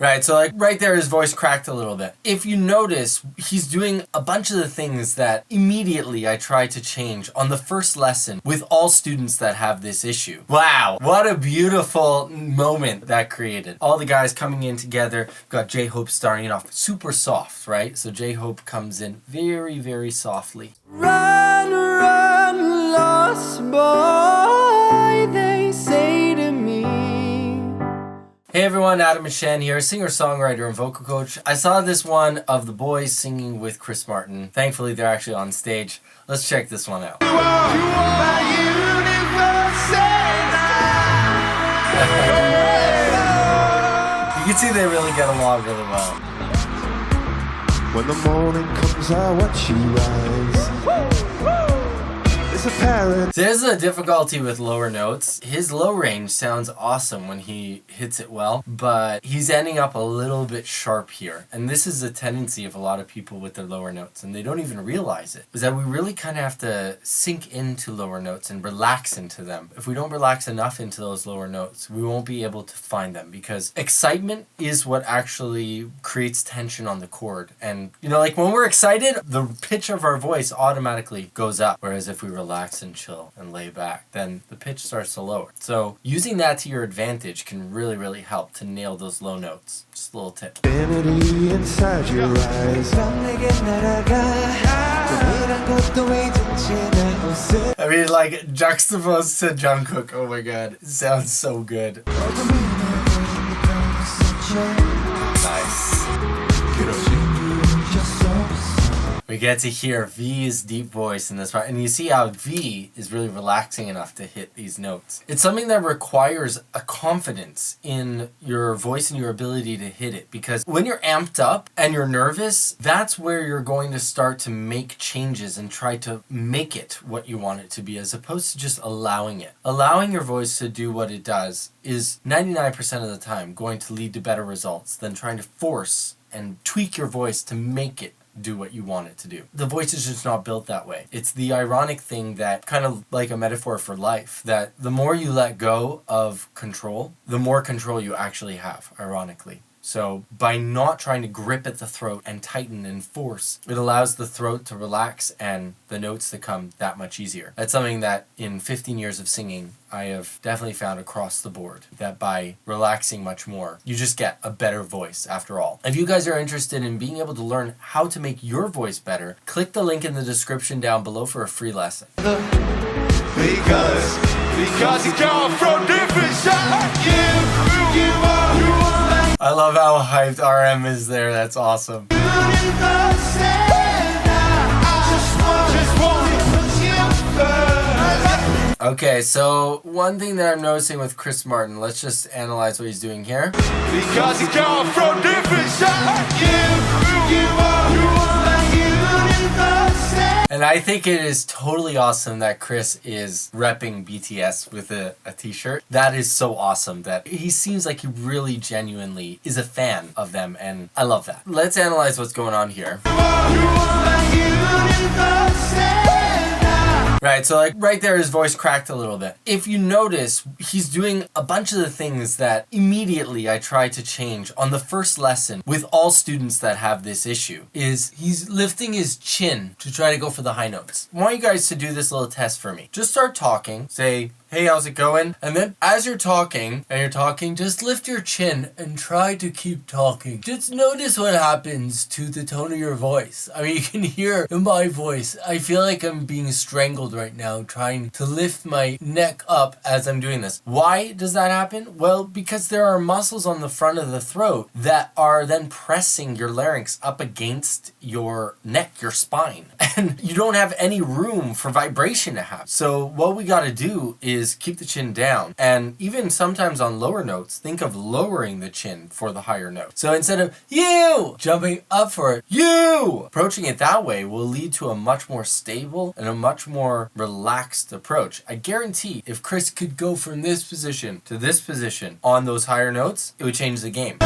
Right, so like right there his voice cracked a little bit. If you notice, he's doing a bunch of the things that immediately I try to change on the first lesson with all students that have this issue. Wow, what a beautiful moment that created. All the guys coming in together. We've got J-Hope starting it off super soft, right? So J-Hope comes in very, very softly. Run, run, lost boy, they say to me. Hey everyone, Mishan here, singer-songwriter and vocal coach. I saw this one of the boys singing with Chris Martin. Thankfully, they're actually on stage. Let's check this one out. You are You can see they really get along really well. When the morning comes, I watch you rise. So there's a difficulty with lower notes. His low range sounds awesome when he hits it well, but he's ending up a little bit sharp here. And this is a tendency of a lot of people with their lower notes, and they don't even realize it, is that we really kind of have to sink into lower notes and relax into them. If we don't relax enough into those lower notes, we won't be able to find them, because excitement is what actually creates tension on the chord. And, you know, like when we're excited, the pitch of our voice automatically goes up, whereas if we relax and chill and lay back, then the pitch starts to lower. So using that to your advantage can really, really help to nail those low notes. Just a little tip. Infinity inside your eyes. I mean, like, juxtaposed to Jungkook, oh my god, it sounds so good. Nice. We get to hear V's deep voice in this part, and you see how V is really relaxing enough to hit these notes. It's something that requires a confidence in your voice and your ability to hit it, because when you're amped up and you're nervous, that's where you're going to start to make changes and try to make it what you want it to be, as opposed to just allowing it. Allowing your voice to do what it does is 99% of the time going to lead to better results than trying to force and tweak your voice to make it do what you want it to do. The voice is just not built that way. It's the ironic thing that, kind of like a metaphor for life, that the more you let go of control, the more control you actually have, ironically. So by not trying to grip at the throat and tighten and force, it allows the throat to relax and the notes to come that much easier. That's something that in 15 years of singing, I have definitely found across the board, that by relaxing much more, you just get a better voice after all. If you guys are interested in being able to learn how to make your voice better, click the link in the description down below for a free lesson. Because you come from different sides. You are. I love how hyped RM is there. That's awesome. Okay, so one thing that I'm noticing with Chris Martin, let's just analyze what he's doing here. Because you come from different sides. You are. And I think it is totally awesome that Chris is repping BTS with a t-shirt. That is so awesome that he seems like he really genuinely is a fan of them, and I love that. Let's analyze what's going on here. Right, so like right there his voice cracked a little bit. If you notice, he's doing a bunch of the things that immediately I try to change on the first lesson with all students that have this issue, is he's lifting his chin to try to go for the high notes. I want you guys to do this little test for me. Just start talking, say, hey, how's it going? And then as you're talking, just lift your chin and try to keep talking. Just notice what happens to the tone of your voice. I mean, you can hear in my voice, I feel like I'm being strangled right now, trying to lift my neck up as I'm doing this. Why does that happen? Well, because there are muscles on the front of the throat that are then pressing your larynx up against your neck, your spine. And you don't have any room for vibration to happen. So what we gotta do is keep the chin down, and even sometimes on lower notes, think of lowering the chin for the higher note. So instead of you jumping up for it, you approaching it that way will lead to a much more stable and a much more relaxed approach. I guarantee if Chris could go from this position to this position on those higher notes, it would change the game.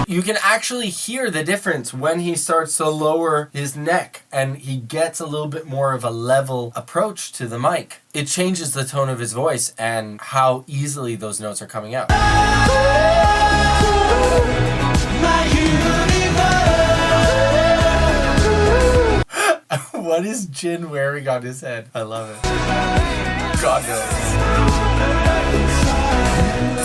You can actually hear the difference when he starts to lower his neck and he gets a little bit more of a level approach to the mic. It changes the tone of his voice and how easily those notes are coming out. What is Jin wearing on his head? I love it. God knows.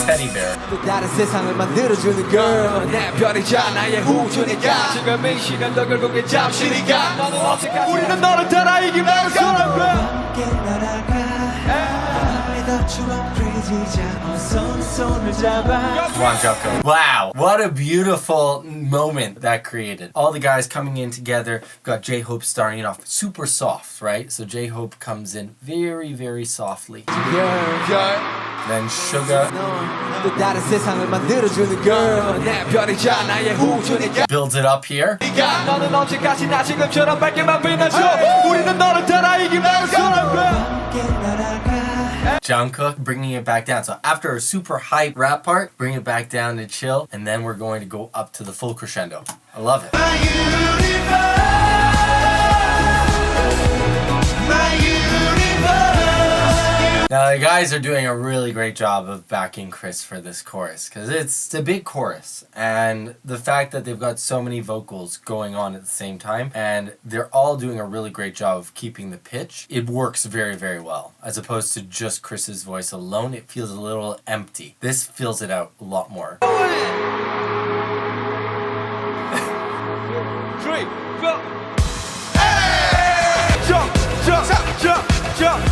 Teddy bear. 다른 세상을 만들어주는 girl 내 별이자 나의 후주니까 지금 이 시간도 결국에 잠시니까 너는 언제까지 우리는 너를 따라 이기면 서로 함께 날아가 더 추억해지자 손을 잡아. Come on, Joko. Wow, what a beautiful moment that created. All the guys coming in together. We've got J-Hope starting it off super soft, right? So J-Hope comes in very, very softly. Then Suga builds it up here. Jungkook bringing it back down. So after a super hype rap part, bring it back down to chill, and then we're going to go up to the full crescendo. I love it. Now the guys are doing a really great job of backing Chris for this chorus because it's a big chorus, and the fact that they've got so many vocals going on at the same time and they're all doing a really great job of keeping the pitch, it works very, very well. As opposed to just Chris's voice alone, it feels a little empty. This fills it out a lot more. 3, 4. Jump, jump, jump, jump.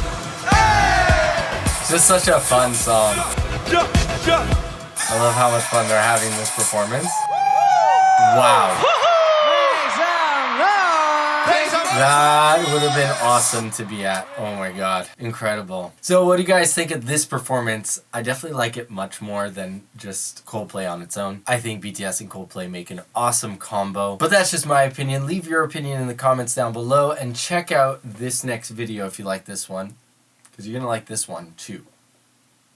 It's just such a fun song. Jump, jump. I love how much fun they're having this performance. Wow. That would have been awesome to be at. Oh my god. Incredible. So what do you guys think of this performance? I definitely like it much more than just Coldplay on its own. I think BTS and Coldplay make an awesome combo. But that's just my opinion. Leave your opinion in the comments down below and check out this next video if you like this one, because you're gonna like this one too.